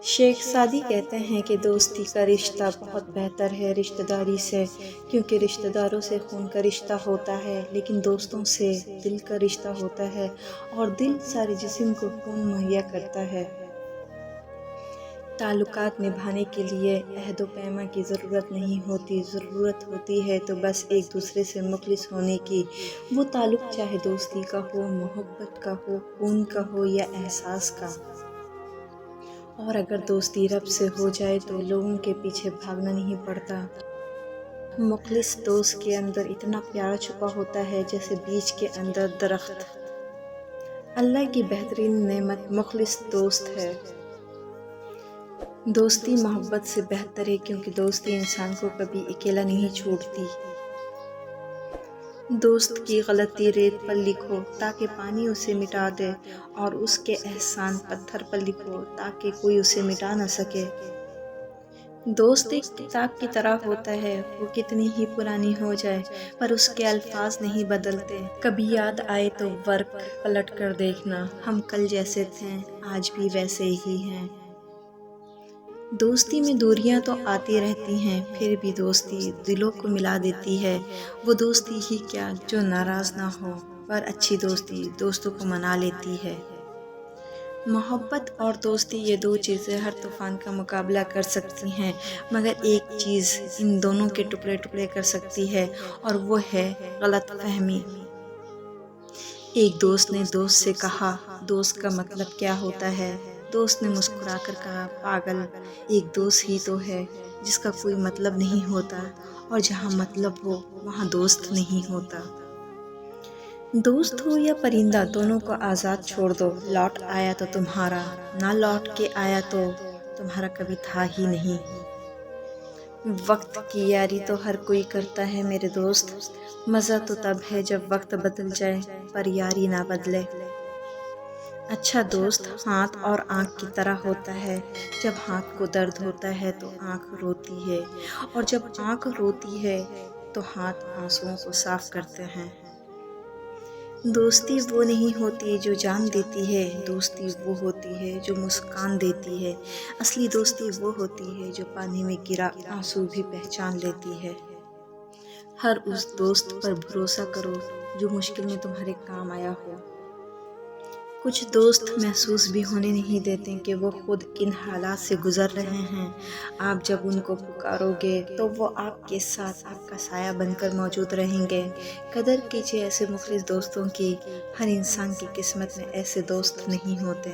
شیخ Saadi کہتے ہیں کہ دوستی کا رشتہ بہت بہتر ہے رشتہ داری سے، کیونکہ رشتہ داروں سے خون کا رشتہ ہوتا ہے، لیکن دوستوں سے دل کا رشتہ ہوتا ہے، اور دل سارے جسم کو خون مہیا کرتا ہے۔ تعلقات نبھانے کے لیے عہد و پیمان کی ضرورت نہیں ہوتی، ضرورت ہوتی ہے تو بس ایک دوسرے سے مخلص ہونے کی۔ وہ تعلق چاہے دوستی کا ہو، محبت کا ہو، خون کا ہو یا احساس کا۔ اور اگر دوستی رب سے ہو جائے تو لوگوں کے پیچھے بھاگنا نہیں پڑتا۔ مخلص دوست کے اندر اتنا پیار چھپا ہوتا ہے جیسے بیج کے اندر درخت۔ اللہ کی بہترین نعمت مخلص دوست ہے۔ دوستی محبت سے بہتر ہے، کیونکہ دوستی انسان کو کبھی اکیلا نہیں چھوڑتی۔ دوست کی غلطی ریت پر لکھو تاکہ پانی اسے مٹا دے، اور اس کے احسان پتھر پر لکھو تاکہ کوئی اسے مٹا نہ سکے۔ دوست ایک کتاب کی طرح ہوتا ہے، وہ کتنی ہی پرانی ہو جائے پر اس کے الفاظ نہیں بدلتے۔ کبھی یاد آئے تو ورق پلٹ کر دیکھنا، ہم کل جیسے تھے آج بھی ویسے ہی ہیں۔ دوستی میں دوریاں تو آتی رہتی ہیں، پھر بھی دوستی دلوں کو ملا دیتی ہے۔ وہ دوستی ہی کیا جو ناراض نہ ہو، پر اچھی دوستی دوستوں کو منا لیتی ہے۔ محبت اور دوستی، یہ دو چیزیں ہر طوفان کا مقابلہ کر سکتی ہیں، مگر ایک چیز ان دونوں کے ٹکڑے ٹکڑے کر سکتی ہے، اور وہ ہے غلط فہمی۔ ایک دوست نے دوست سے کہا، دوست کا مطلب کیا ہوتا ہے؟ دوست نے مسکرا کر کہا، پاگل، ایک دوست ہی تو ہے جس کا کوئی مطلب نہیں ہوتا، اور جہاں مطلب ہو وہاں دوست نہیں ہوتا۔ دوست ہو یا پرندہ، دونوں کو آزاد چھوڑ دو، لوٹ آیا تو تمہارا، نہ لوٹ کے آیا تو تمہارا کبھی تھا ہی نہیں۔ وقت کی یاری تو ہر کوئی کرتا ہے میرے دوست، مزہ تو تب ہے جب وقت بدل جائے پر یاری نہ بدلے۔ اچھا دوست ہاتھ اور آنکھ کی طرح ہوتا ہے، جب ہاتھ کو درد ہوتا ہے تو آنکھ روتی ہے، اور جب آنکھ روتی ہے تو ہاتھ آنسوؤں کو صاف کرتے ہیں۔ دوستی وہ نہیں ہوتی جو جان دیتی ہے، دوستی وہ ہوتی ہے جو مسکان دیتی ہے۔ اصلی دوستی وہ ہوتی ہے جو پانی میں گرا آنسو بھی پہچان لیتی ہے۔ ہر اس دوست پر بھروسہ کرو جو مشکل میں تمہارے کام آیا ہو۔ کچھ دوست محسوس بھی ہونے نہیں دیتے کہ وہ خود کن حالات سے گزر رہے ہیں۔ آپ جب ان کو پکارو گے تو وہ آپ کے ساتھ آپ کا سایہ بن کر موجود رہیں گے۔ قدر کیجیے ایسے مخلص دوستوں کی، ہر انسان کی قسمت میں ایسے دوست نہیں ہوتے۔